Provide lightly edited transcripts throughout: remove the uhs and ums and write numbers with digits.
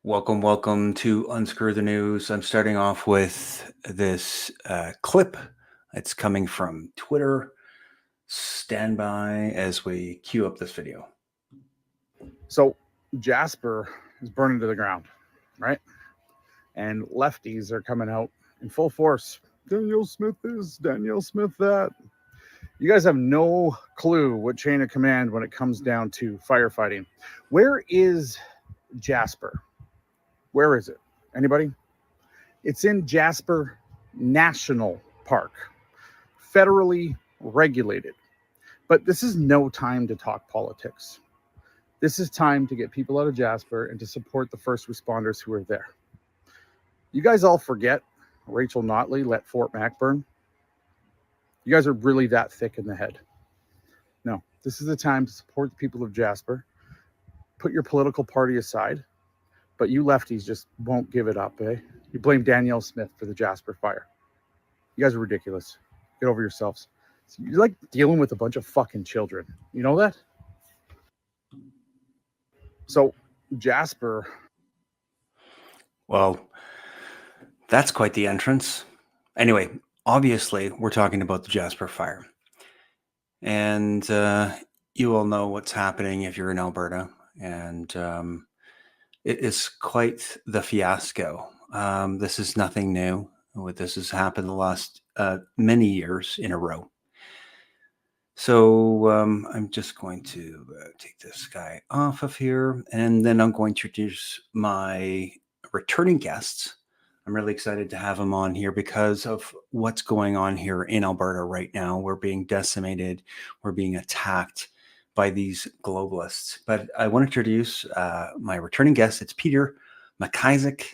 Welcome to Unscrew the News. I'm starting off with this clip. It's coming from Twitter. Stand by as we queue up this video. So Jasper is burning to the ground, right? And lefties are coming out in full force. Danielle Smith this, Danielle Smith that. You guys have no clue what chain of command when it comes down to firefighting. Where is Jasper? Where is it? Anybody? It's in Jasper National Park, federally regulated. But this is no time to talk politics. This is time to get people out of Jasper and to support the first responders who are there. You guys all forget Rachel Notley let Fort Mac burn. You guys are really that thick in the head. No, this is the time to support the people of Jasper. Put your political party aside, but you lefties just won't give it up, eh? You blame Danielle Smith for the Jasper fire. You guys are ridiculous. Get over yourselves. You're like dealing with a bunch of fucking children. You know that? So, Jasper. Well, that's quite the entrance. Anyway, obviously, we're talking about the Jasper fire. And you all know what's happening if you're in Alberta. And it is quite the fiasco. This is nothing new. This has happened the last many years in a row. So I'm just going to take this guy off of here, and then I'm going to introduce my returning guests. I'm really excited to have them on here because of what's going on here in Alberta right now. We're being decimated. We're being attacked by these globalists. But I want to introduce my returning guest. It's Peter McIsaac,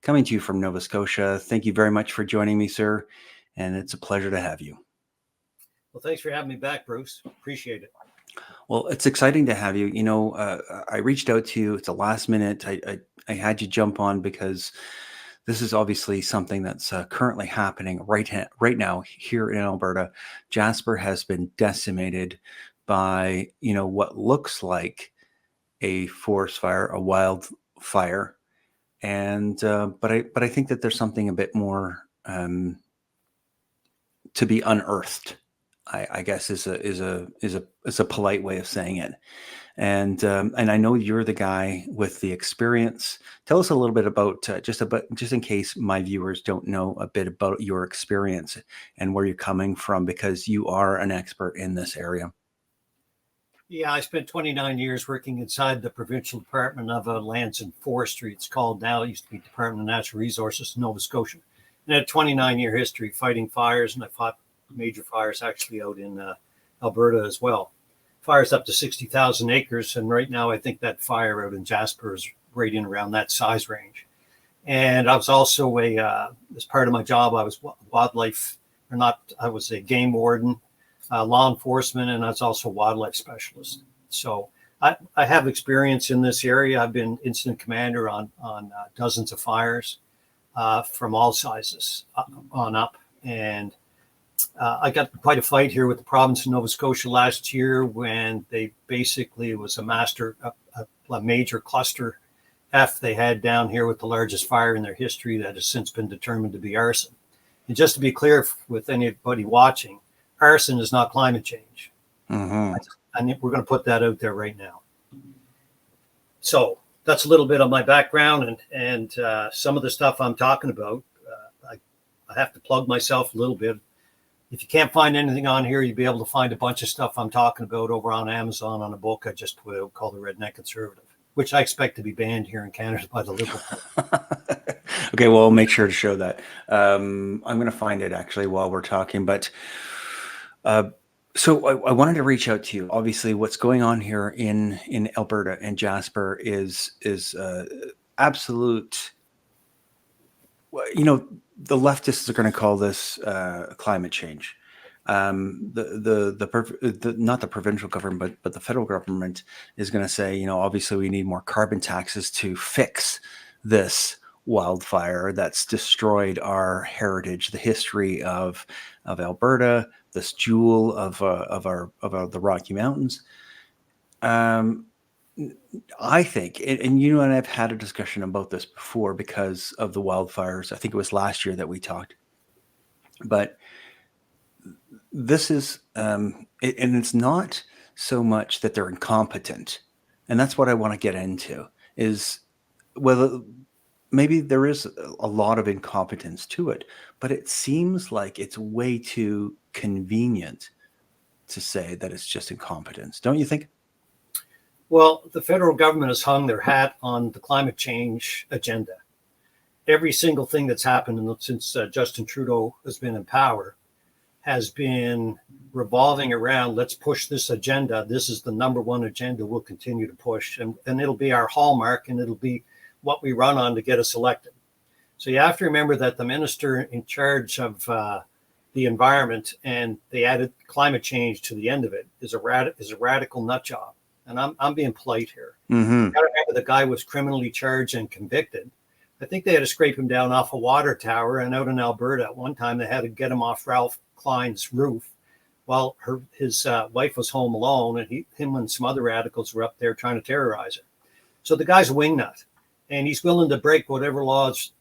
coming to you from Nova Scotia. Thank you very much for joining me, sir, and it's a pleasure to have you. Well, thanks for having me back, Bruce. Appreciate it. Well, it's exciting to have you. You know, I reached out to you. It's a last minute. I had you jump on because this is obviously something that's currently happening right now here in Alberta. Jasper has been decimated by, what looks like a forest fire, a wildfire. And but I think that there's something a bit more to be unearthed. I guess is a polite way of saying it, and I know you're the guy with the experience. Tell us a little bit about just in case my viewers don't know a bit about your experience and where you're coming from, because you are an expert in this area. Yeah, I spent 29 years working inside the Provincial Department of Lands and Forestry. It's called now. It used to be Department of Natural Resources, Nova Scotia. And had a 29-year history fighting fires, and I fought major fires actually out in Alberta as well. Fires up to 60,000 acres, and right now I think that fire out in Jasper is right in around that size range. And I was also as part of my job, I was I was a game warden, law enforcement, and I was also a wildlife specialist. So I have experience in this area. I've been incident commander on dozens of fires from all sizes on up, and I got quite a fight here with the province of Nova Scotia last year when they basically, it was a major cluster F they had down here with the largest fire in their history that has since been determined to be arson. And just to be clear with anybody watching, arson is not climate change. Mm-hmm. And we're going to put that out there right now. So that's a little bit of my background and some of the stuff I'm talking about. I have to plug myself a little bit. If you can't find anything on here, you'll be able to find a bunch of stuff I'm talking about over on Amazon on a book I just put out called The Redneck Conservative, which I expect to be banned here in Canada by the Liberal Party. Okay, well, I'll make sure to show that. I'm going to find it actually while we're talking. But so I wanted to reach out to you. Obviously, what's going on here in Alberta and Jasper is absolute. The leftists are going to call this climate change. Not the provincial government, but the federal government is going to say, obviously we need more carbon taxes to fix this wildfire that's destroyed our heritage, the history of Alberta, this jewel of the Rocky Mountains. I think, and you and I've had a discussion about this before because of the wildfires. I think it was last year that we talked, but this is, and it's not so much that they're incompetent, and that's what I want to get into. Is whether maybe there is a lot of incompetence to it, but it seems like it's way too convenient to say that it's just incompetence. Don't you think? Well, the federal government has hung their hat on the climate change agenda. Every single thing that's happened since Justin Trudeau has been in power has been revolving around, let's push this agenda. This is the number one agenda we'll continue to push. And it'll be our hallmark, and it'll be what we run on to get us elected. So you have to remember that the minister in charge of the environment, and they added climate change to the end of it, is a radical nut job. And I'm being polite here. Mm-hmm. You gotta remember the guy was criminally charged and convicted. I think they had to scrape him down off a water tower, and out in Alberta at one time they had to get him off Ralph Klein's roof while his wife was home alone, and him and some other radicals were up there trying to terrorize her. So the guy's a wingnut, and he's willing to break whatever laws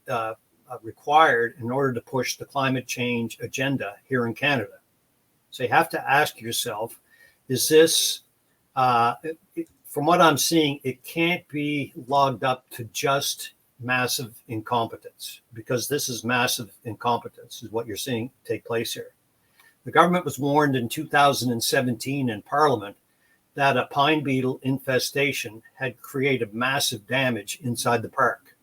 required in order to push the climate change agenda here in Canada. So you have to ask yourself, is this, from what I'm seeing, it can't be logged up to just massive incompetence, because this is massive incompetence is what you're seeing take place here. The government was warned in 2017 in Parliament that a pine beetle infestation had created massive damage inside the park.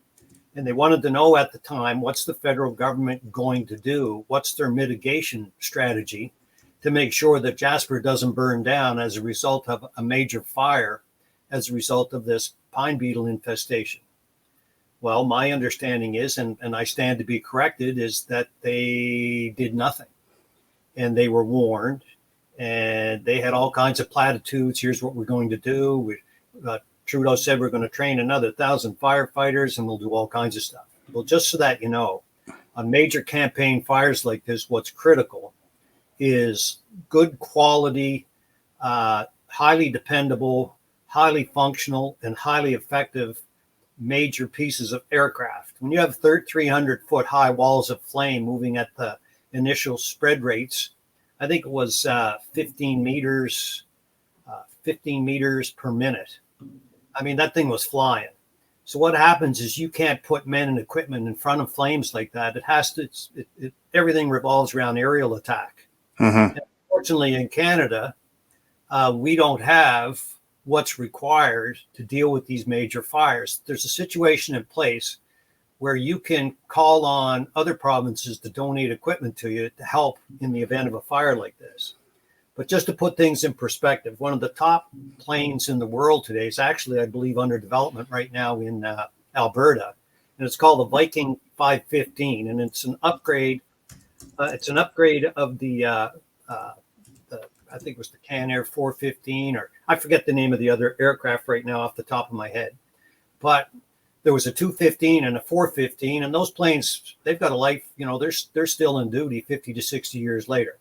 And they wanted to know at the time, what's the federal government going to do? What's their mitigation strategy to make sure that Jasper doesn't burn down as a result of a major fire, as a result of this pine beetle infestation? Well, my understanding is, and I stand to be corrected, is that they did nothing. And they were warned, and they had all kinds of platitudes. Here's what we're going to do. Trudeau said we're going to train another 1,000 firefighters, and we'll do all kinds of stuff. Well, just so that you know, on major campaign fires like this, what's critical is good quality, highly dependable, highly functional, and highly effective major pieces of aircraft. When you have 300-foot high walls of flame moving at the initial spread rates, I think it was 15 meters per minute. I mean, that thing was flying. So what happens is you can't put men and equipment in front of flames like that. It has to, everything revolves around aerial attack. Mm-hmm. And unfortunately, in Canada, we don't have what's required to deal with these major fires. There's a situation in place where you can call on other provinces to donate equipment to you to help in the event of a fire like this. But just to put things in perspective, one of the top planes in the world today is actually, I believe, under development right now in Alberta, and it's called the Viking 515, and it's an upgrade. It's an upgrade of the I think it was the Can-Air 415, or I forget the name of the other aircraft right now off the top of my head. But there was a 215 and a 415, and those planes, they've got a life, they're still in duty 50 to 60 years later.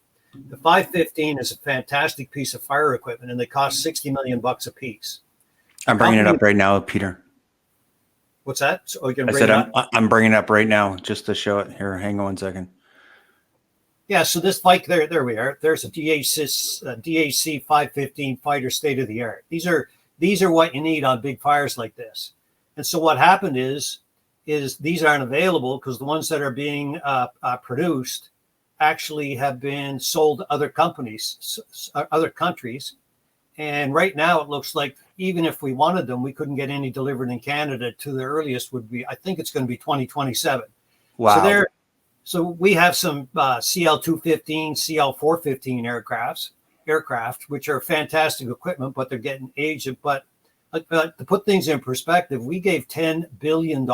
The 515 is a fantastic piece of fire equipment, and they cost $60 million a piece. I'm bringing it up right now, Peter. What's that? So, oh, I said I'm bringing it up right now just to show it. Here, hang on 1 second. Yeah, so this bike, there we are. There's a DAC 515 fighter, state of the art. These are what you need on big fires like this. And so what happened is these aren't available because the ones that are being produced actually have been sold to other companies, other countries. And right now it looks like even if we wanted them, we couldn't get any delivered in Canada. To the earliest would be, I think it's going to be 2027. Wow. So we have some CL-215, CL-415 aircraft, which are fantastic equipment, but they're getting aged. But to put things in perspective, we gave $10 billion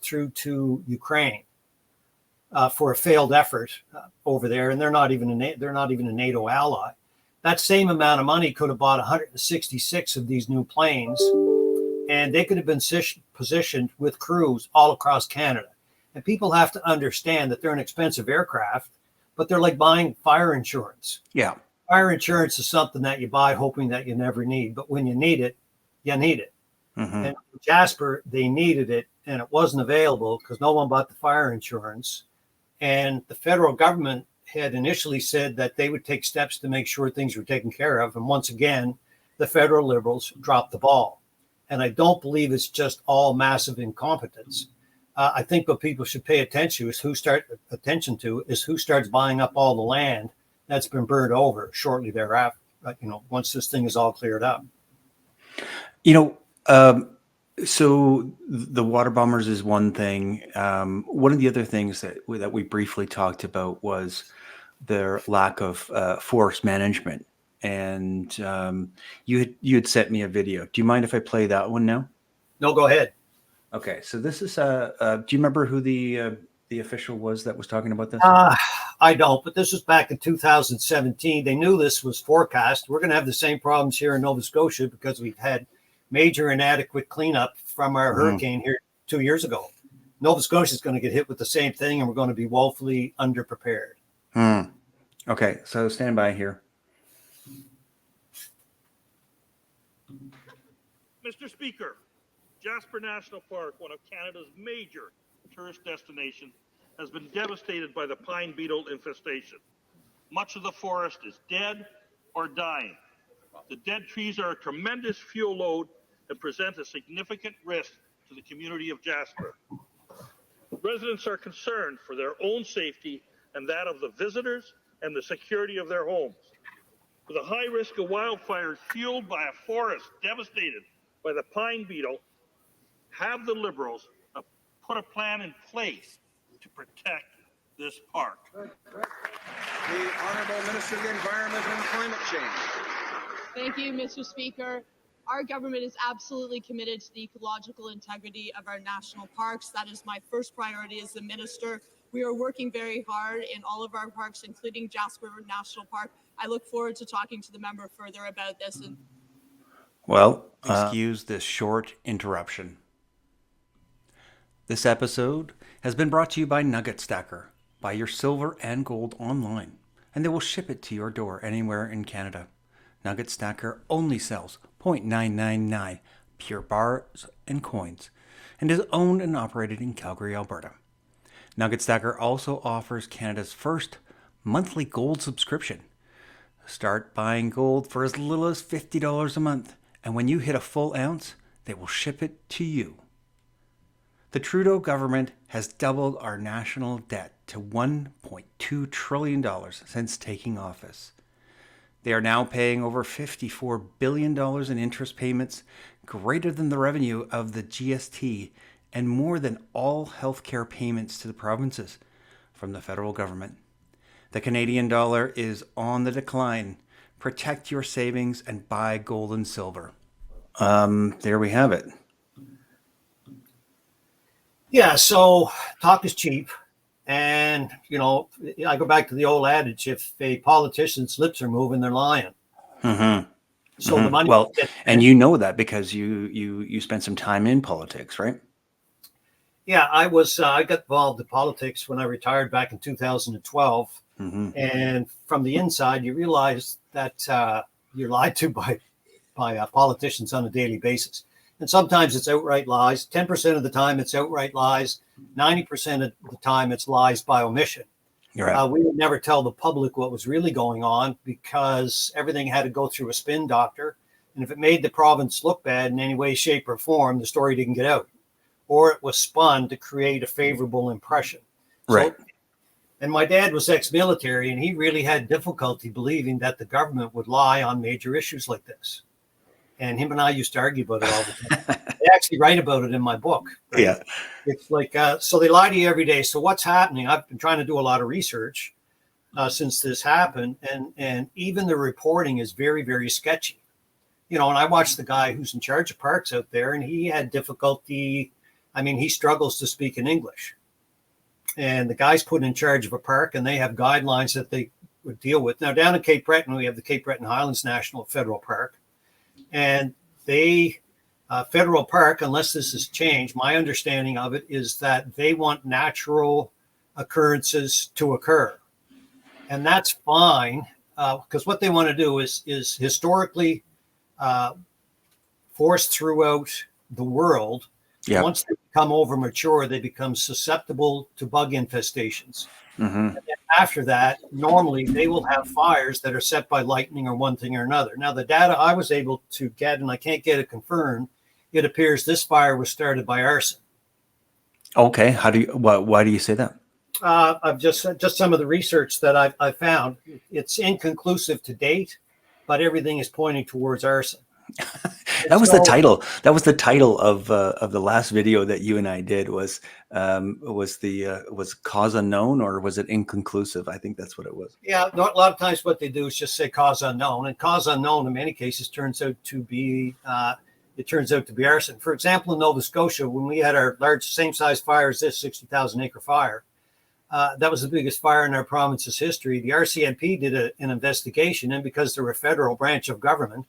through to Ukraine for a failed effort over there, and they're not even a NATO ally. That same amount of money could have bought 166 of these new planes, and they could have been positioned with crews all across Canada. And people have to understand that they're an expensive aircraft, but they're like buying fire insurance. Yeah. Fire insurance is something that you buy hoping that you never need, but when you need it, you need it. Mm-hmm. And Jasper, they needed it, and it wasn't available because no one bought the fire insurance. And the federal government had initially said that they would take steps to make sure things were taken care of. And once again, the federal Liberals dropped the ball. And I don't believe it's just all massive incompetence. I think what people should pay attention to is who starts buying up all the land that's been burned over shortly thereafter. Once this thing is all cleared up. So the water bombers is one thing. One of the other things that we briefly talked about was their lack of forest management. And you had sent me a video. Do you mind if I play that one now? No, go ahead. Okay, so this is do you remember who the official was that was talking about this? I don't, but this was back in 2017. They knew this was forecast. We're going to have the same problems here in Nova Scotia because we've had major inadequate cleanup from our hurricane here 2 years ago. Nova Scotia is going to get hit with the same thing, and we're going to be woefully underprepared. Okay, so stand by here. Mr. Speaker, Jasper National Park, one of Canada's major tourist destinations, has been devastated by the pine beetle infestation. Much of the forest is dead or dying. The dead trees are a tremendous fuel load and present a significant risk to the community of Jasper. Residents are concerned for their own safety and that of the visitors and the security of their homes. With a high risk of wildfires fueled by a forest devastated by the pine beetle, have the Liberals put a plan in place to protect this park? The Honourable Minister of the Environment and Climate Change. Thank you, Mr. Speaker. Our government is absolutely committed to the ecological integrity of our national parks. That is my first priority as the minister. We are working very hard in all of our parks, including Jasper National Park. I look forward to talking to the member further about this. Excuse this short interruption. This episode has been brought to you by Nugget Stacker. Buy your silver and gold online, and they will ship it to your door anywhere in Canada. Nugget Stacker only sells 0.999 pure bars and coins, and is owned and operated in Calgary, Alberta. Nugget Stacker also offers Canada's first monthly gold subscription. Start buying gold for as little as $50 a month, and when you hit a full ounce, they will ship it to you. The Trudeau government has doubled our national debt to $1.2 trillion since taking office. They are now paying over $54 billion in interest payments, greater than the revenue of the GST, and more than all healthcare payments to the provinces from the federal government. The Canadian dollar is on the decline. Protect your savings and buy gold and silver. There we have it. Yeah, so talk is cheap. And, I go back to the old adage, if a politician's lips are moving, they're lying. Mm-hmm. So the money. Well, and you know that because you spent some time in politics, right? Yeah, I got involved in politics when I retired back in 2012. Mm-hmm. And from the inside, you realize that you're lied to by politicians on a daily basis. And sometimes it's outright lies. 10% of the time it's outright lies. 90% of the time it's lies by omission. You're right. We would never tell the public what was really going on because everything had to go through a spin doctor. And if it made the province look bad in any way, shape, or form, the story didn't get out. Or it was spun to create a favorable impression. Right. And my dad was ex-military, and he really had difficulty believing that the government would lie on major issues like this. And him and I used to argue about it all the time. I actually write about it in my book. Right? Yeah. It's like, so they lie to you every day. So what's happening? I've been trying to do a lot of research since this happened. And even the reporting is very, very sketchy. And I watched the guy who's in charge of parks out there, and he had difficulty. I mean, he struggles to speak in English. And the guy's put in charge of a park, and they have guidelines that they would deal with. Now, down in Cape Breton, we have the Cape Breton Highlands National Federal Park. And Federal Park, unless this has changed, my understanding of it is that they want natural occurrences to occur. And that's fine, because what they want to do is historically forests throughout the world, Yeah. once they become over mature, they become susceptible to bug infestations. Hmm. After that, normally they will have fires that are set by lightning or one thing or another. Now, the data I was able to get, and I can't get it confirmed, it appears this fire was started by arson. Okay. Why do you say that? I've just some of the research that I've found. It's inconclusive to date, but everything is pointing towards arson. That was the title. That was the title of the last video that you and I did. Was cause unknown, or was it inconclusive? I think that's what it was. Yeah, a lot of times what they do is just say cause unknown, and cause unknown in many cases turns out to be arson. For example, in Nova Scotia, when we had our large, same size fire as this 60,000 acre fire, that was the biggest fire in our province's history. The RCMP did an investigation, and because they're a federal branch of government,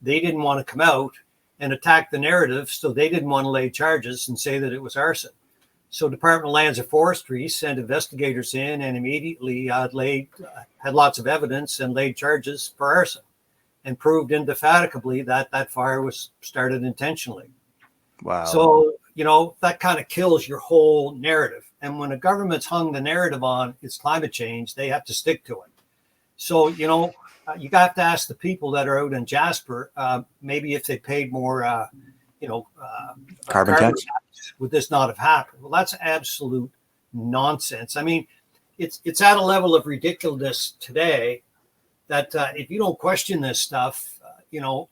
they didn't want to come out and attack the narrative, so they didn't want to lay charges and say that it was arson. So Department of Lands and Forestry sent investigators in and immediately had lots of evidence and laid charges for arson, and proved indefatigably that that fire was started intentionally. Wow. So, that kind of kills your whole narrative. And when a government's hung the narrative on its climate change, they have to stick to it. So, you have to ask the people that are out in Jasper, maybe if they paid more, Carbon tax, would this not have happened? Well, that's absolute nonsense. I mean, it's at a level of ridiculousness today that if you don't question this stuff,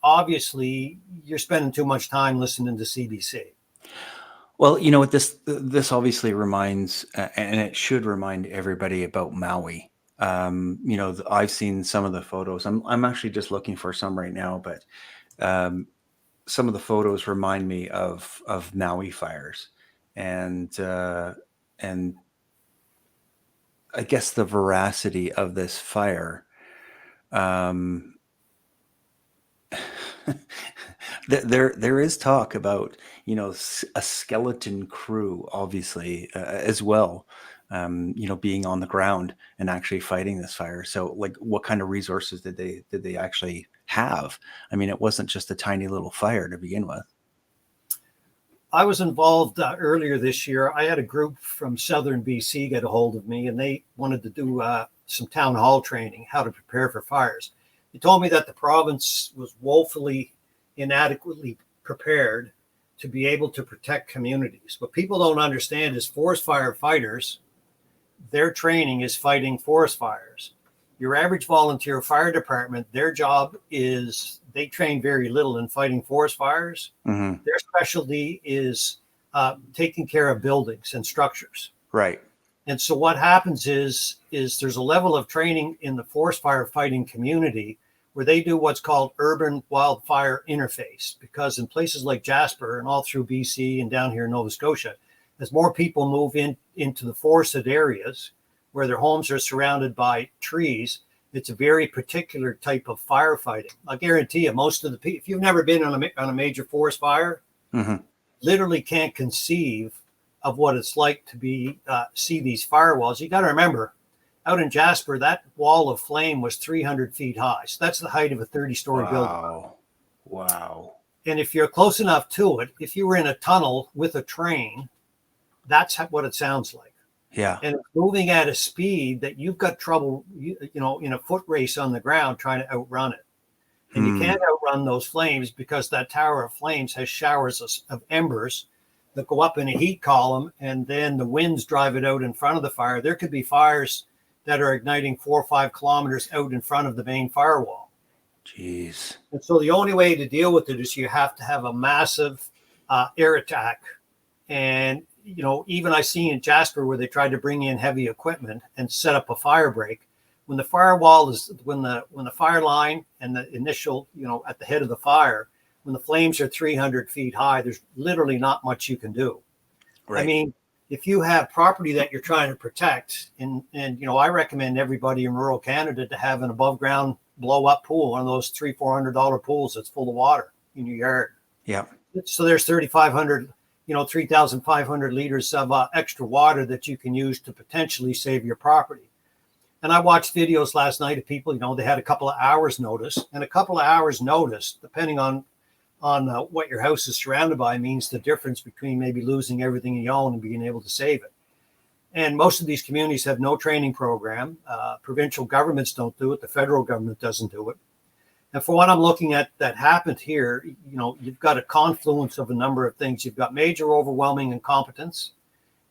obviously you're spending too much time listening to CBC. well, what this obviously reminds, and it should remind everybody about Maui. I've seen some of the photos. I'm actually just looking for some right now, but some of the photos remind me of Maui fires, and I guess the veracity of this fire. There is talk about a skeleton crew, obviously, as well, being on the ground and actually fighting this fire. So, like, what kind of resources did they actually have? I mean, it wasn't just a tiny little fire to begin with. I was involved earlier this year. I had a group from southern BC get a hold of me, and they wanted to do some town hall training, how to prepare for fires. He told me that the province was woefully inadequately prepared to be able to protect communities. What people don't understand is forest firefighters, their training is fighting forest fires. Your average volunteer fire department, their job is they train very little in fighting forest fires. Mm-hmm. Their specialty is taking care of buildings and structures. Right. And so what happens is there's a level of training in the forest firefighting community where they do what's called urban wildfire interface, because in places like Jasper and all through BC and down here in Nova Scotia, as more people move into the forested areas where their homes are surrounded by trees, it's a very particular type of firefighting. I guarantee you, most of the people, if you've never been on a major forest fire, Mm-hmm. literally can't conceive of what it's like to see these firewalls. You got to remember, out in Jasper, that wall of flame was 300 feet high. So that's the height of a 30-story building. Wow. And if you're close enough to it, if you were in a tunnel with a train, that's what it sounds like. Yeah. And it's moving at a speed that you've got trouble, in a foot race on the ground trying to outrun it. And you can't outrun those flames because that tower of flames has showers of embers that go up in a heat column, and then the winds drive it out in front of the fire. There could be fires that are igniting 4 or 5 kilometers out in front of the main firewall. Jeez. And so the only way to deal with it is you have to have a massive air attack. And, even I see in Jasper where they tried to bring in heavy equipment and set up a fire break. When the firewall is, when the fire line and the initial, at the head of the fire, when the flames are 300 feet high, there's literally not much you can do. Right. I mean, if you have property that you're trying to protect, and I recommend everybody in rural Canada to have an above ground blow up pool, one of those $300-400 pools that's full of water in your yard. Yeah. So there's 3,500 liters of extra water that you can use to potentially save your property. And I watched videos last night of people, they had a couple of hours notice, and a couple of hours notice, depending on what your house is surrounded by means the difference between maybe losing everything you own and being able to save it. And most of these communities have no training program. Provincial governments don't do it. The federal government doesn't do it. And for what I'm looking at that happened here, you've got a confluence of a number of things. You've got major overwhelming incompetence.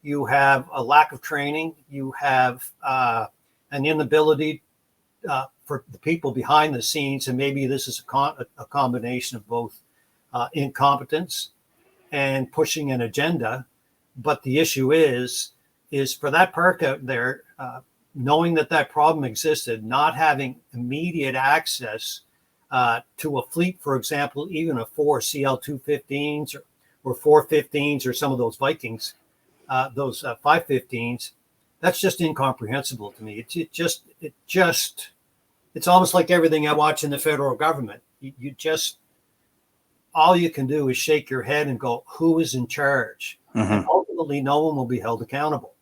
You have a lack of training. You have an inability for the people behind the scenes, and maybe this is a combination of both incompetence and pushing an agenda. But the issue is for that park out there, knowing that problem existed, not having immediate access to a fleet, for example, even a 4 CL215s or 415s or some of those Vikings, those 515s, that's just incomprehensible to me. It's almost like everything I watch in the federal government. All you can do is shake your head and go, who is in charge? Mm-hmm. And ultimately, no one will be held accountable.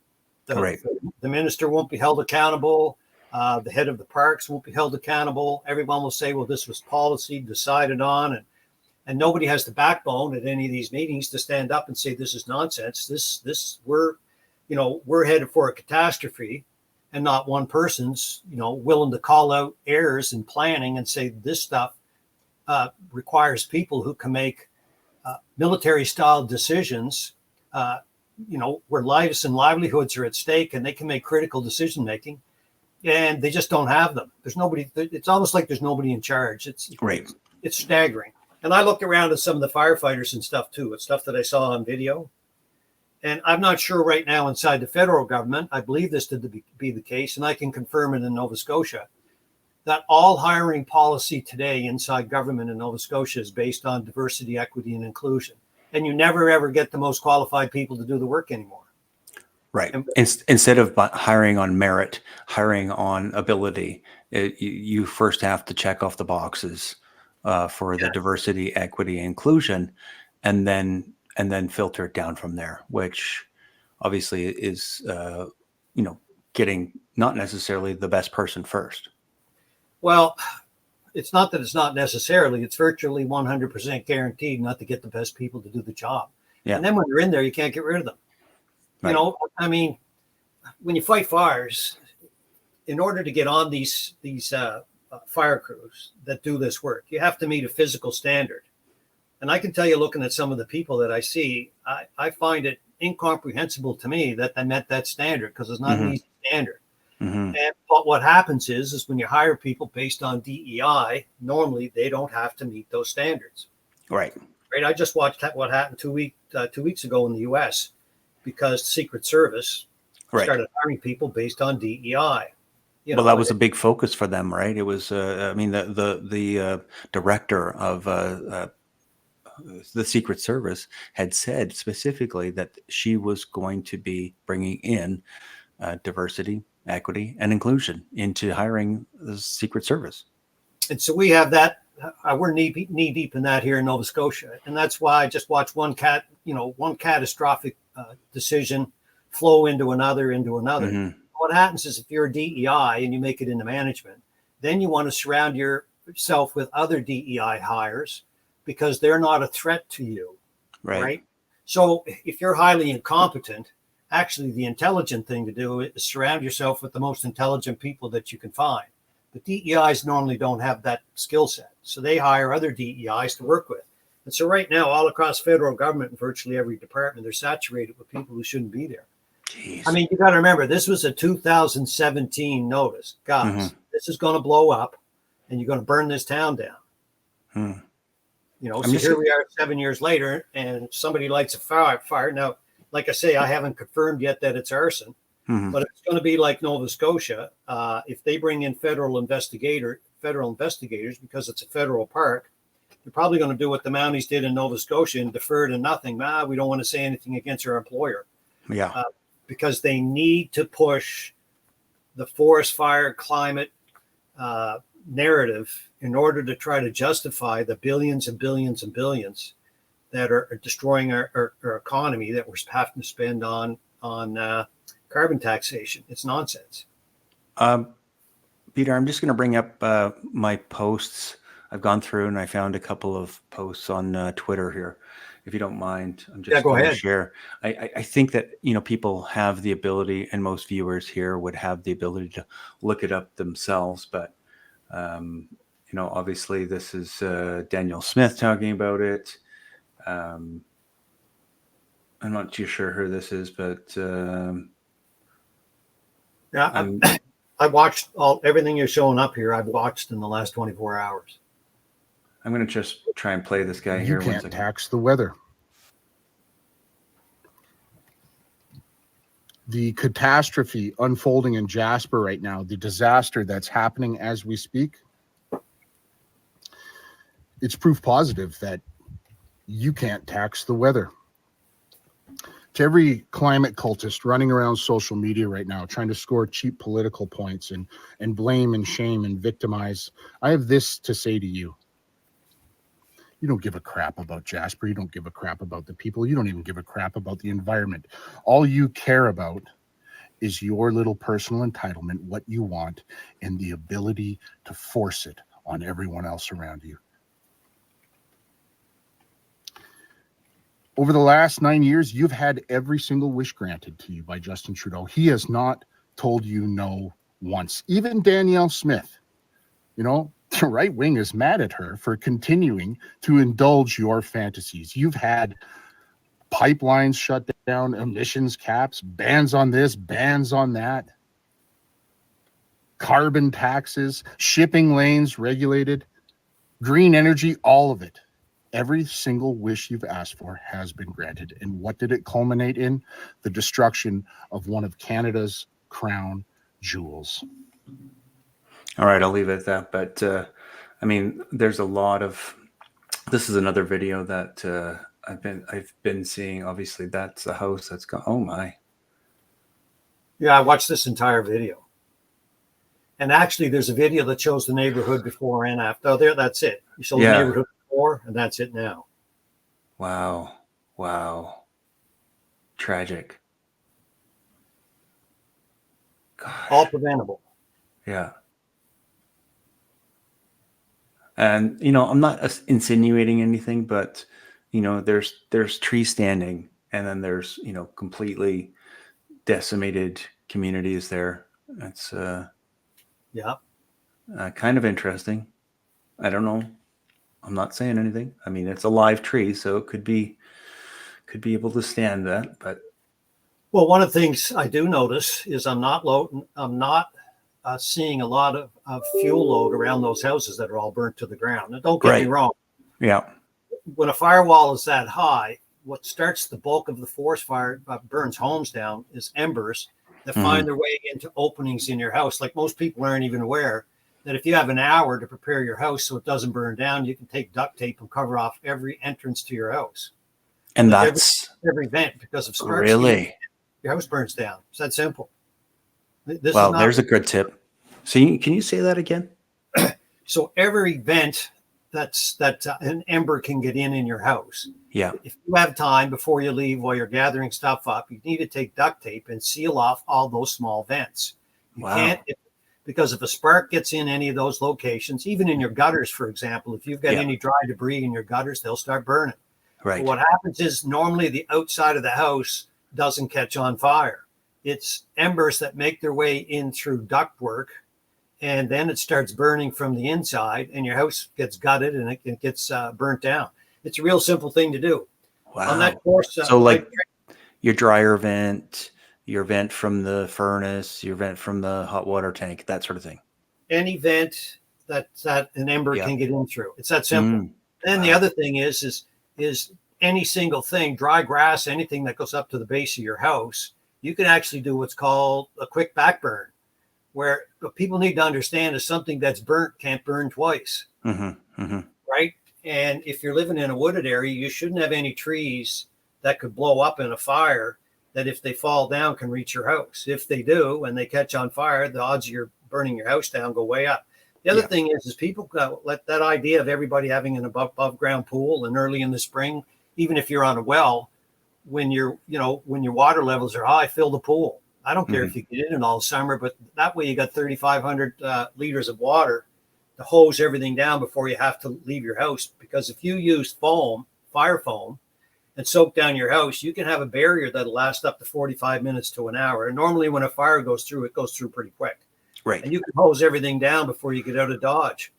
Right. The minister won't be held accountable. The head of the parks won't be held accountable. Everyone will say, well, this was policy decided on. And nobody has the backbone at any of these meetings to stand up and say, this is nonsense. We're headed for a catastrophe, and not one person's, willing to call out errors in planning and say this stuff requires people who can make military style decisions, where lives and livelihoods are at stake, and they can make critical decision making, and they just don't have them. There's nobody. It's almost like there's nobody in charge. It's staggering. And I looked around at some of the firefighters and stuff too. It's stuff that I saw on video. And I'm not sure right now inside the federal government, I believe this to be the case, and I can confirm it in Nova Scotia, that all hiring policy today inside government in Nova Scotia is based on diversity, equity, and inclusion. And you never, ever get the most qualified people to do the work anymore. Right. Instead of hiring on merit, hiring on ability, you first have to check off the boxes for the diversity, equity, inclusion, and then filter it down from there, which obviously is, getting not necessarily the best person first. Well, it's not that it's not necessarily, it's virtually 100% guaranteed not to get the best people to do the job. Yeah. And then when you're in there, you can't get rid of them. Right. When you fight fires, in order to get on these fire crews that do this work, you have to meet a physical standard. And I can tell you, looking at some of the people that I see, I find it incomprehensible to me that they met that standard, because it's not an easy standard. Mm-hmm. But what happens is when you hire people based on DEI, normally they don't have to meet those standards. Right. I just watched what happened 2 weeks ago in the U.S. because the Secret Service started hiring people based on DEI. That was a big focus for them, right? It was, the director of the Secret Service had said specifically that she was going to be bringing in diversity, equity, and inclusion into hiring the Secret Service. And so we have that. We're knee deep in that here in Nova Scotia, and that's why I just watched one catastrophic decision flow into another. Mm-hmm. What happens is if you're a DEI and you make it into management, then you want to surround yourself with other DEI hires because they're not a threat to you, right? So if you're highly incompetent, actually the intelligent thing to do is surround yourself with the most intelligent people that you can find. But DEIs normally don't have that skill set, so they hire other DEIs to work with. And so right now, all across federal government and virtually every department, they're saturated with people who shouldn't be there. Jeez. You got to remember, this was a 2017 notice. Guys, this is going to blow up, and you're going to burn this town down. Here we are 7 years later, and somebody lights a fire. Now, like I say, I haven't confirmed yet that it's arson, but it's going to be like Nova Scotia. If they bring in federal investigators, because it's a federal park, they're probably going to do what the Mounties did in Nova Scotia and defer to nothing. We don't want to say anything against our employer. Yeah. Because they need to push the forest fire climate narrative in order to try to justify the billions and billions and billions that are destroying our economy that we're having to spend on carbon taxation. It's nonsense. Peter, I'm just going to bring up my posts I've gone through and I found a couple of posts on Twitter here. If you don't mind, I'm Yeah, just go going to ahead. share. I think that, people have the ability, and most viewers here would have the ability to look it up themselves. But, obviously this is Daniel Smith talking about it. I'm not too sure who this is, but Yeah, I watched everything you're showing up here. I've watched in the last 24 hours. I'm going to just try and play this guy You here. can't tax the weather. The catastrophe unfolding in Jasper right now, the disaster that's happening as we speak, it's proof positive that you can't tax the weather. To every climate cultist running around social media right now, trying to score cheap political points and blame and shame and victimize, I have this to say to you. You don't give a crap about Jasper. You don't give a crap about the people. You don't even give a crap about the environment. All you care about is your little personal entitlement, what you want, and the ability to force it on everyone else around you. Over the last 9 years, you've had every single wish granted to you by Justin Trudeau. He has not told you no once. Even Danielle Smith, the right wing is mad at her for continuing to indulge your fantasies. You've had pipelines shut down, emissions caps, bans on this, bans on that, carbon taxes, shipping lanes regulated, green energy, all of it. Every single wish you've asked for has been granted. And what did it culminate in? The destruction of one of Canada's crown jewels. All right, I'll leave it at that. But there's a lot of. This is another video that I've been seeing. Obviously, that's the house that's gone. Oh my! Yeah, I watched this entire video. And actually, there's a video that shows the neighborhood before and after. Oh, that's it. You show the neighborhood before, and that's it now. Wow. Tragic. Gosh. All preventable. Yeah. And, I'm not insinuating anything, but, there's trees standing, and then there's, completely decimated communities there. That's kind of interesting. I don't know. I'm not saying anything. It's a live tree, so it could be able to stand that. But well, one of the things I do notice is I'm not seeing a lot of fuel load around those houses that are all burnt to the ground. And don't get me wrong. Yeah. When a firewall is that high, what starts the bulk of the forest fire burns homes down is embers that find their way into openings in your house. Like most people aren't even aware that if you have an hour to prepare your house so it doesn't burn down, you can take duct tape and cover off every entrance to your house. And that's every vent, because of sparks. Really? Your house burns down. It's that simple. There's a good tip. So can you say that again? So every vent that an ember can get in your house. Yeah. If you have time before you leave while you're gathering stuff up, you need to take duct tape and seal off all those small vents. You can't, because if a spark gets in any of those locations, even in your gutters, for example, if you've got any dry debris in your gutters, they'll start burning. Right. But what happens is normally the outside of the house doesn't catch on fire. It's embers that make their way in through ductwork, and then it starts burning from the inside, and your house gets gutted and it gets burnt down. It's a real simple thing to do. Wow. On that course, so like your dryer vent, your vent from the furnace, your vent from the hot water tank, that sort of thing. Any vent that an ember can get in through. It's that simple. Then the other thing is any single thing, dry grass, anything that goes up to the base of your house, you can actually do what's called a quick back burn, where what people need to understand is something that's burnt can't burn twice. Right? And if you're living in a wooded area, you shouldn't have any trees that could blow up in a fire that if they fall down can reach your house. If they do and they catch on fire, the odds of you burning your house down go way up. The other thing is people let that idea of everybody having an above ground pool, and early in the spring, even if you're on a well, when your water levels are high, fill the pool. I don't care if you get in it all summer, but that way you got 3,500 liters of water to hose everything down before you have to leave your house. Because if you use foam, fire foam, and soak down your house, you can have a barrier that'll last up to 45 minutes to an hour. And normally when a fire goes through, it goes through pretty quick. Right. And you can hose everything down before you get out of Dodge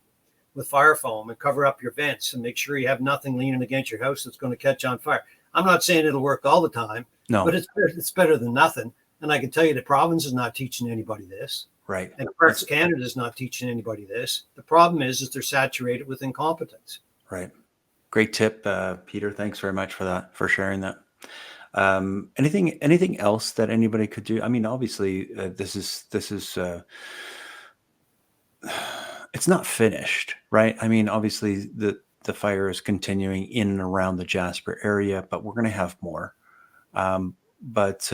with fire foam and cover up your vents and make sure you have nothing leaning against your house that's going to catch on fire. I'm not saying it'll work all the time, No. but it's better than nothing. And I can tell you the province is not teaching anybody this. Right. And parts of Canada is not teaching anybody this. The problem is they're saturated with incompetence. Right. Great tip, Peter. Thanks very much for sharing that. Anything else that anybody could do? I mean, obviously, this is it's not finished, right? I mean, obviously, the fire is continuing in and around the Jasper area, but we're going to have more. But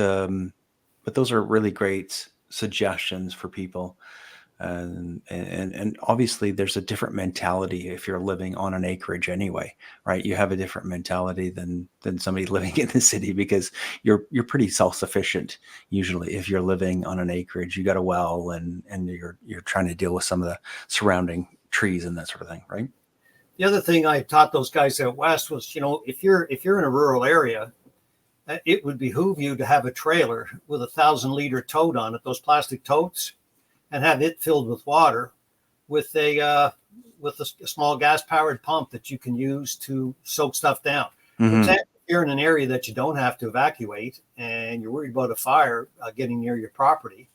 those are really great suggestions for people. And obviously there's a different mentality if you're living on an acreage anyway, right? You have a different mentality than somebody living in the city, because you're pretty self-sufficient usually. If you're living on an acreage, you got a well and you're trying to deal with some of the surrounding trees and that sort of thing, right? The other thing I taught those guys out west was, if you're in a rural area, it would behoove you to have a trailer with 1,000-liter tote on it, those plastic totes, and have it filled with water with a small gas-powered pump that you can use to soak stuff down. For example, if you're in an area that you don't have to evacuate and you're worried about a fire getting near your property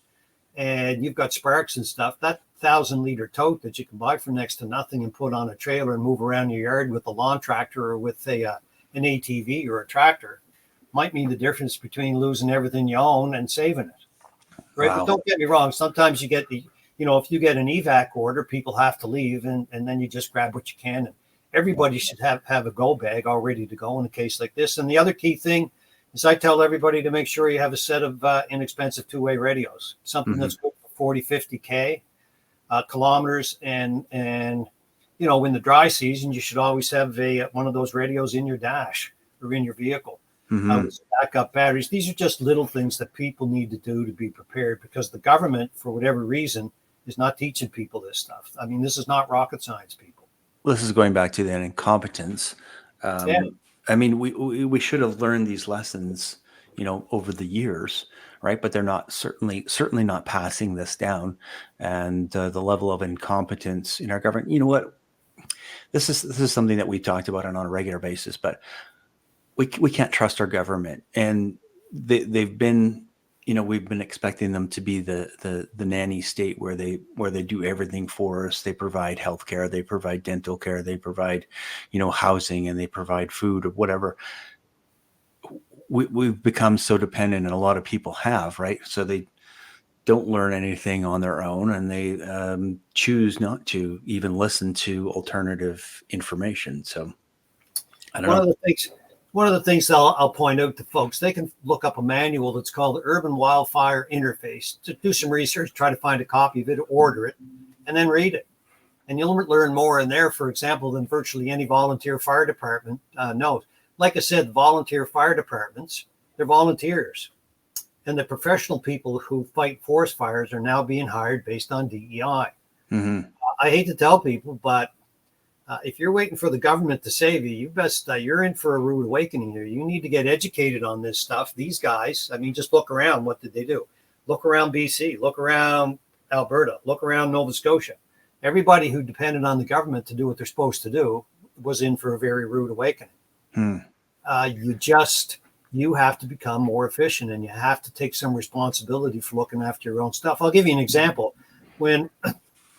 and you've got sparks and stuff, that 1,000-liter tote that you can buy for next to nothing and put on a trailer and move around your yard with a lawn tractor or with an ATV or a tractor might mean the difference between losing everything you own and saving it. Right. Wow. But don't get me wrong. Sometimes you get if you get an evac order, people have to leave and then you just grab what you can. And everybody should have a go bag all ready to go in a case like this. And the other key thing is I tell everybody to make sure you have a set of inexpensive two-way radios, something that's good for 40, 50 kilometers. And in the dry season, you should always have one of those radios in your dash or in your vehicle. With backup batteries. These are just little things that people need to do to be prepared, because the government, for whatever reason, is not teaching people this stuff. I mean, this is not rocket science, people. Well, this is going back to that incompetence. I mean, we should have learned these lessons, over the years, right? But they're not certainly not passing this down, and the level of incompetence in our government. You know what? This is something that we talked about on a regular basis, but we can't trust our government, and they've been, we've been expecting them to be the nanny state where they do everything for us. They provide healthcare, they provide dental care, they provide, housing, and they provide food or whatever. We've become so dependent, and a lot of people have, right? So they don't learn anything on their own, and they choose not to even listen to alternative information. So I don't know. One of the things I'll point out to folks, they can look up a manual that's called the Urban Wildfire Interface. To do some research, try to find a copy of it, order it, and then read it. And you'll learn more in there, for example, than virtually any volunteer fire department knows. Like I said, volunteer fire departments, they're volunteers. And the professional people who fight forest fires are now being hired based on DEI. I hate to tell people, but if you're waiting for the government to save you, you're in for a rude awakening here. You need to get educated on this stuff. These guys, I mean, just look around. What did they do? Look around BC, look around Alberta, look around Nova Scotia. Everybody who depended on the government to do what they're supposed to do was in for a very rude awakening. You have to become more efficient, and you have to take some responsibility for looking after your own stuff. I'll give you an example. When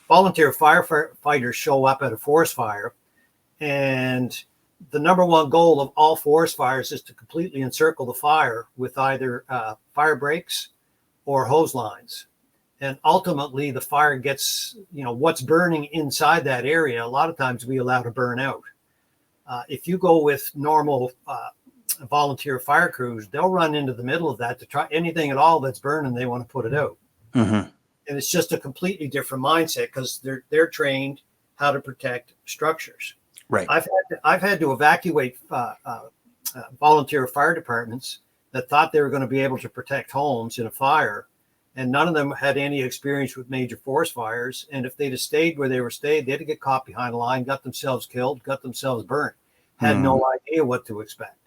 volunteer firefighters show up at a forest fire, and the number one goal of all forest fires is to completely encircle the fire with either fire breaks or hose lines. And ultimately the fire gets, what's burning inside that area, a lot of times we allow to burn out. If you go with normal volunteer fire crews, they'll run into the middle of that to try anything at all that's burning, they want to put it out. And it's just a completely different mindset, because they're trained how to protect structures. Right. I've had to evacuate volunteer fire departments that thought they were going to be able to protect homes in a fire, and none of them had any experience with major forest fires. And if they'd have stayed where they were stayed, they'd have get caught behind a line, got themselves killed, got themselves burned, had no idea what to expect.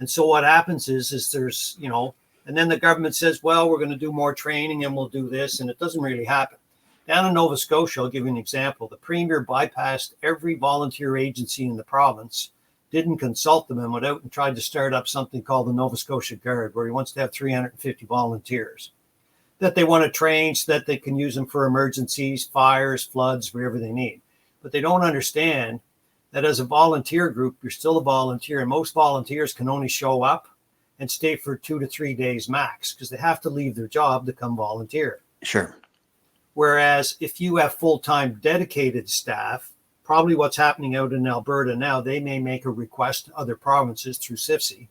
And so what happens is there's, and then the government says, well, we're going to do more training and we'll do this. And it doesn't really happen. Down in Nova Scotia, I'll give you an example. The premier bypassed every volunteer agency in the province, didn't consult them, and went out and tried to start up something called the Nova Scotia Guard, where he wants to have 350 volunteers that they want to train so that they can use them for emergencies, fires, floods, wherever they need. But they don't understand that as a volunteer group, you're still a volunteer, and most volunteers can only show up and stay for 2 to 3 days max, because they have to leave their job to come volunteer. Sure. Whereas if you have full-time dedicated staff, probably what's happening out in Alberta now, they may make a request to other provinces through CIFSI,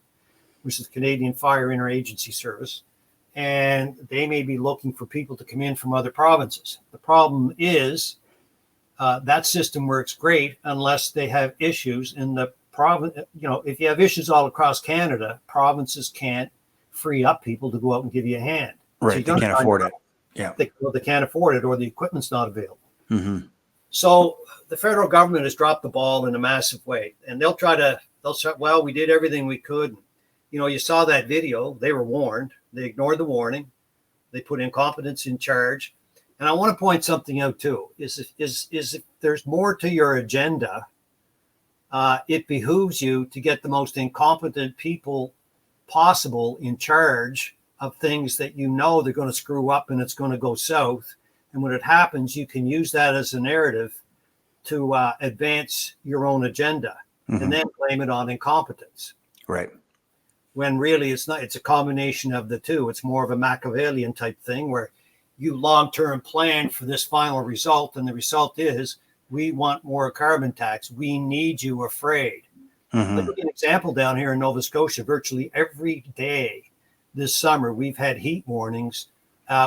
which is the Canadian Fire Interagency Service, and they may be looking for people to come in from other provinces. The problem is that system works great unless they have issues in the province. If you have issues all across Canada, provinces can't free up people to go out and give you a hand. Right. So they can't afford it. Yeah. They can't afford it, or the equipment's not available. Mm-hmm. So the federal government has dropped the ball in a massive way, and they'll say, well, we did everything we could. You saw that video. They were warned. They ignored the warning. They put incompetence in charge. And I want to point something out too, is if there's more to your agenda, it behooves you to get the most incompetent people possible in charge of things that they're going to screw up and it's going to go south. And when it happens, you can use that as a narrative to advance your own agenda, and then blame it on incompetence. Right. When really it's not. It's a combination of the two. It's more of a Machiavellian type thing where you long-term plan for this final result, and the result is we want more carbon tax. We need you afraid. I'll give you an example down here in Nova Scotia. Virtually every day this summer, we've had heat warnings.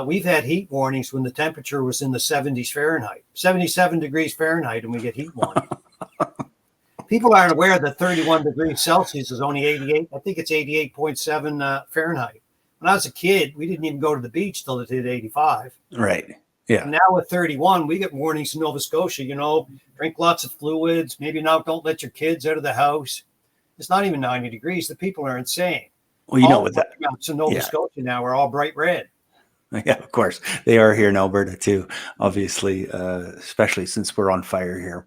We've had heat warnings when the temperature was in the 70s Fahrenheit, 77 degrees Fahrenheit, and we get heat warnings. People aren't aware that 31 degrees Celsius is only 88. I think it's 88.7 Fahrenheit. When I was a kid, we didn't even go to the beach till it hit 85. Right. Yeah. And now with 31, we get warnings in Nova Scotia, drink lots of fluids, maybe don't let your kids out of the house. It's not even 90 degrees. The people are insane. Well, with that. In Nova Scotia now are all bright red. Yeah, of course. They are here in Alberta too, obviously, especially since we're on fire here.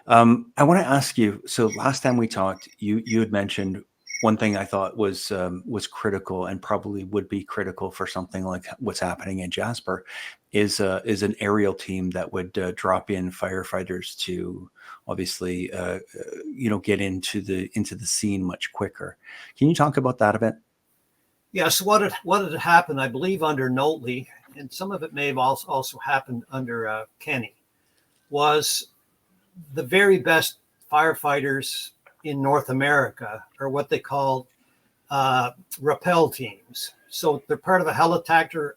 I want to ask you, so last time we talked, you had mentioned one thing I thought was critical, and probably would be critical for something like what's happening in Jasper, is an aerial team that would drop in firefighters to obviously get into the scene much quicker. Can you talk about that a bit? Yeah. So what had happened, I believe, under Notley, and some of it may have also happened under Kenny, was the very best firefighters in North America are what they call rappel teams. So they're part of a helicopter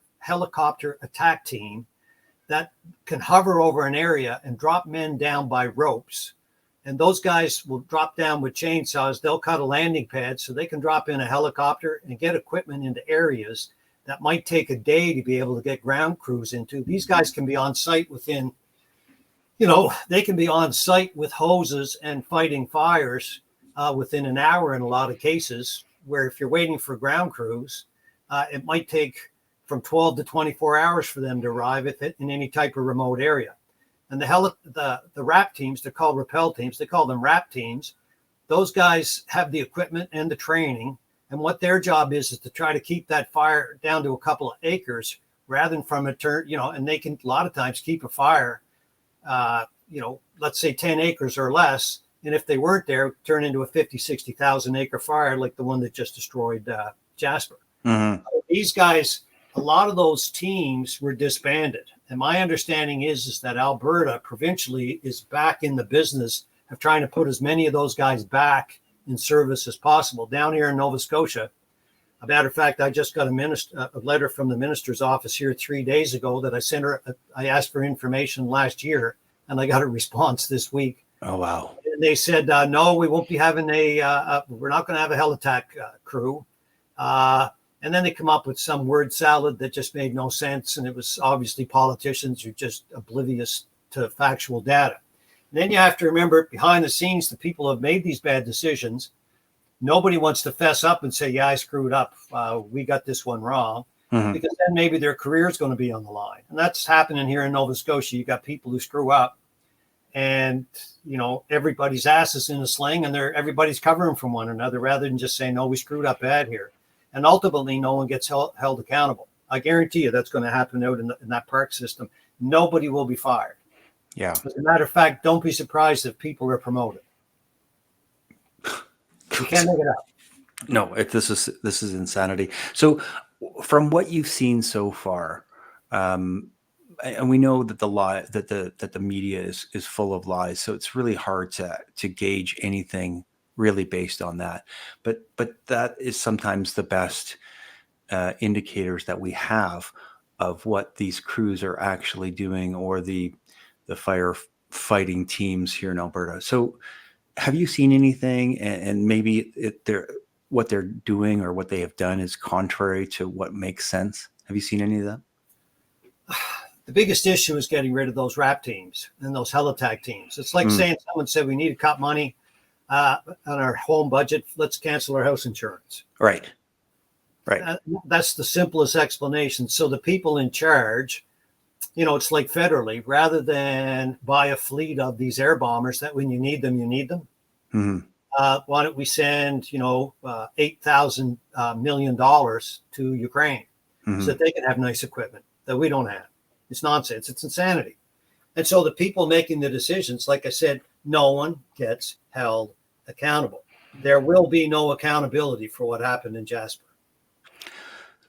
attack team that can hover over an area and drop men down by ropes. And those guys will drop down with chainsaws. They'll cut a landing pad so they can drop in a helicopter and get equipment into areas that might take a day to be able to get ground crews into. These guys can be on site within, they can be on site with hoses and fighting fires within an hour in a lot of cases, where if you're waiting for ground crews, it might take from 12 to 24 hours for them to arrive in any type of remote area. And the RAP teams, they're called rappel teams. They call them RAP teams. Those guys have the equipment and the training. And what their job is to try to keep that fire down to a couple of acres rather than from a turn, and they can a lot of times keep a fire, let's say 10 acres or less. And if they weren't there, turn into a 50, 60,000 acre fire like the one that just destroyed Jasper. These guys, a lot of those teams were disbanded. And my understanding is that Alberta provincially is back in the business of trying to put as many of those guys back in service as possible. Down here in Nova Scotia, a matter of fact, I just got a letter from the minister's office here 3 days ago that I sent her. I asked for information last year, and I got a response this week. Oh, wow. And they said, no, we won't be having we're not going to have a heli-tac crew. And then they come up with some word salad that just made no sense. And it was obviously politicians who are just oblivious to factual data. And then you have to remember behind the scenes, the people who have made these bad decisions, nobody wants to fess up and say, yeah, I screwed up. We got this one wrong. Mhm. Because then maybe their career is going to be on the line. And that's happening here in Nova Scotia. You got people who screw up and, everybody's ass is in a sling and everybody's covering from one another rather than just saying, no, we screwed up bad here. And ultimately, no one gets held accountable. I guarantee you that's going to happen out in that park system. Nobody will be fired. Yeah. As a matter of fact, don't be surprised if people are promoted. You can't make it up. No, this is insanity. So, from what you've seen so far, and we know that the media is full of lies, so it's really hard to gauge anything really based on that. But that is sometimes the best indicators that we have of what these crews are actually doing, or the firefighting teams here in Alberta. So, have you seen anything, and maybe what they're doing or what they have done is contrary to what makes sense? Have you seen any of that? The biggest issue is getting rid of those RAP teams and those helitack teams. It's like saying someone said we need to cut money on our home budget. Let's cancel our house insurance. Right. That's the simplest explanation. So the people in charge, it's like federally, rather than buy a fleet of these air bombers that when you need them, you need them. Mm-hmm. Why don't we send, $8,000 million to Ukraine so that they can have nice equipment that we don't have? It's nonsense. It's insanity. And so the people making the decisions, like I said, no one gets held accountable. There will be no accountability for what happened in Jasper.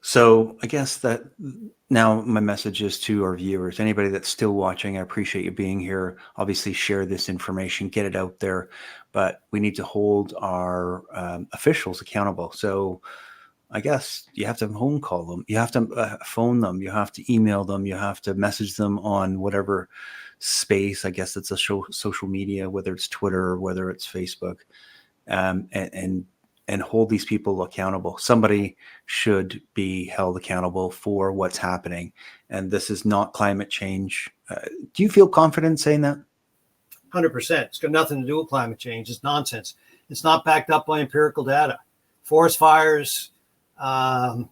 So I guess that now my message is to our viewers, anybody that's still watching, I appreciate you being here. Obviously share this information, get it out there, but we need to hold our officials accountable. So I guess you have to phone call them, you have to phone them, you have to email them, you have to message them on whatever space. I guess it's a social media, whether it's Twitter or whether it's Facebook, and hold these people accountable. Somebody should be held accountable for what's happening. And this is not climate change. Do you feel confident saying that? 100%. It's got nothing to do with climate change. It's nonsense. It's not backed up by empirical data. Forest fires, we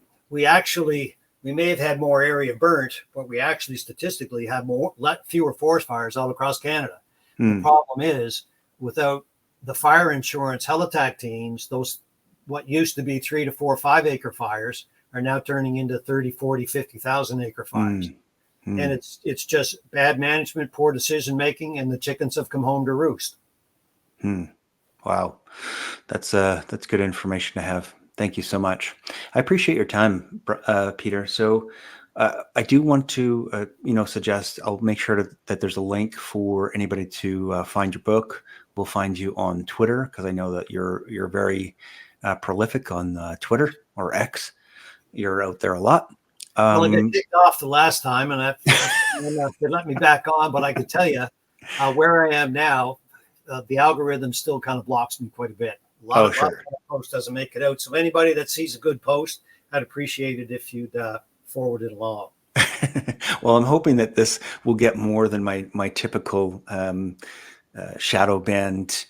may have had more area burnt, but we actually statistically have fewer forest fires all across Canada. The problem is, without the fire insurance helitack teams, those what used to be 3 to 4, 5 acre fires are now turning into 30, 40, 50,000 acre fires. And it's just bad management, poor decision making, and the chickens have come home to roost. Wow. That's good information to have. Thank you so much. I appreciate your time, Peter. So I do want to, suggest, I'll make sure that there's a link for anybody to find your book. We'll find you on Twitter, because I know that you're very prolific on Twitter, or X. You're out there a lot. Well, I got kicked off the last time, and they let me back on. But I can tell you where I am now, the algorithm still kind of blocks me quite a bit. A lot of post doesn't make it out. So anybody that sees a good post, I'd appreciate it if you'd forward it along. Well, I'm hoping that this will get more than my typical shadow banned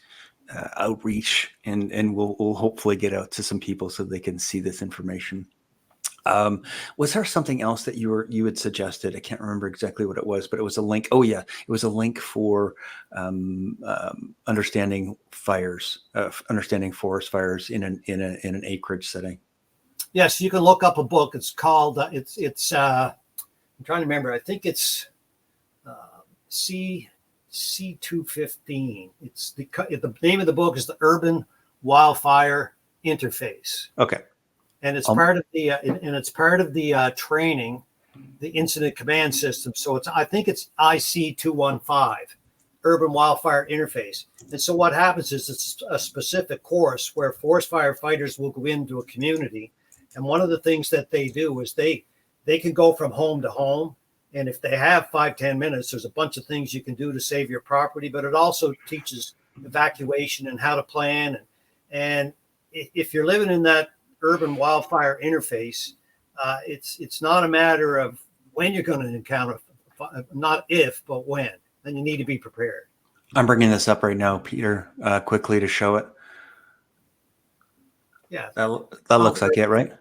outreach, and we'll hopefully get out to some people so they can see this information. Was there something else that you had suggested? I can't remember exactly what it was, but it was a link. Oh yeah, it was a link for understanding fires, understanding forest fires in an acreage setting. Yes, you can look up a book. It's called it's I'm trying to remember. I think it's C215. It's the name of the book is the Urban Wildfire Interface. Okay. And it's part of the training, the incident command system. So I think it's IC215, Urban Wildfire Interface. And so what happens is it's a specific course where forest firefighters will go into a community, and one of the things that they do is they can go from home to home, and if they have 5-10 minutes, there's a bunch of things you can do to save your property. But it also teaches evacuation and how to plan. And if you're living in that urban wildfire interface, it's not a matter of when you're going to encounter, not if, but when. And you need to be prepared. I'm bringing this up right now, Peter, quickly to show it. Yeah. That looks like it, right?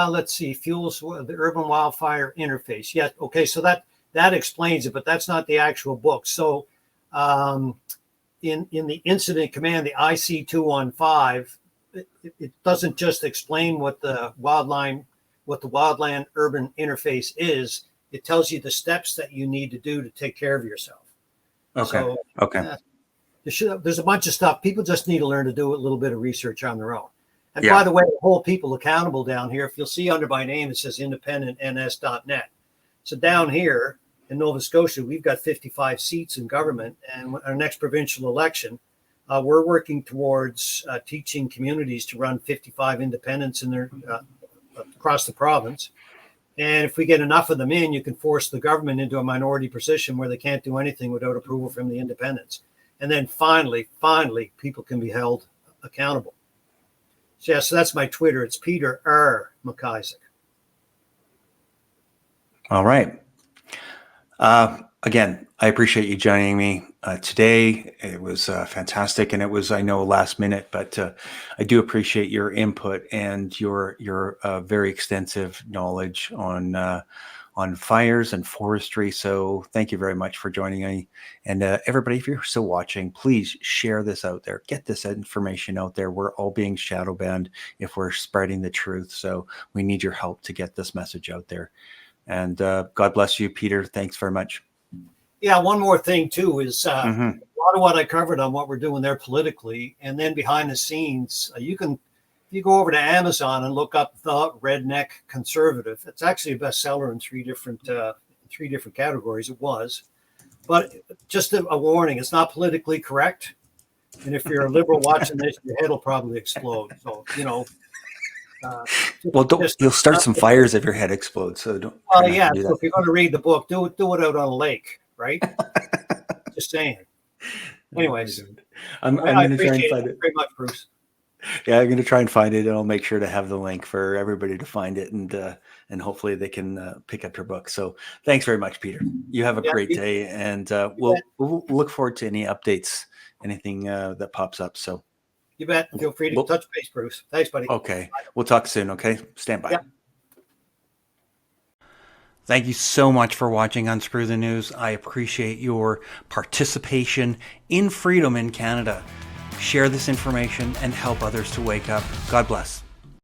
Let's see. Fuels, the urban wildfire interface. Yeah. Okay. So that explains it, but that's not the actual book. So in the incident command, the IC215, it doesn't just explain what the wildland urban interface is. It tells you the steps that you need to do to take care of yourself. Okay. So, okay. There's a bunch of stuff. People just need to learn to do a little bit of research on their own. And Yeah. by the way, the hold people accountable down here, if you'll see under my name, it says independentns.net. So down here in Nova Scotia, we've got 55 seats in government, and our next provincial election, we're working towards teaching communities to run 55 independents in their across the province. And if we get enough of them in, you can force the government into a minority position where they can't do anything without approval from the independents. And then finally, people can be held accountable. So, yeah, so that's my Twitter. It's Peter R. McIsaac. All right. Again, I appreciate you joining me today. It was fantastic, and it was, I know, last minute, but I do appreciate your input and your very extensive knowledge on fires and forestry. So thank you very much for joining me. And everybody, if you're still watching, please share this out there. Get this information out there. We're all being shadow banned if we're spreading the truth. So we need your help to get this message out there. And God bless you, Peter. Thanks very much. Yeah, one more thing too is a Mhm. lot of what I covered on what we're doing there politically, and then behind the scenes, if you go over to Amazon and look up The Redneck Conservative, it's actually a bestseller in three different categories. It was, but just a warning: it's not politically correct, and if you're a liberal watching this, your head will probably explode. So Well, you'll start some fires if your head explodes. So don't. Well, try not to yeah. do So that. if you're going to read the book, do it out on a lake, right? Just saying. Anyways, I'm I going to try and appreciate find it it. very much, Bruce. Yeah, I'm going to try and find it, and I'll make sure to have the link for everybody to find it, and hopefully they can pick up your book. So thanks very much, Peter. You have a Yeah, great day, and we'll look forward to any updates, anything that pops up. So You bet. Feel free to touch base, Bruce. Thanks, buddy. okay, we'll talk soon. Okay, stand by. Yeah. Thank you so much for watching Unscrew the News. I appreciate your participation in freedom in Canada. Share this information and help others to wake up. God bless.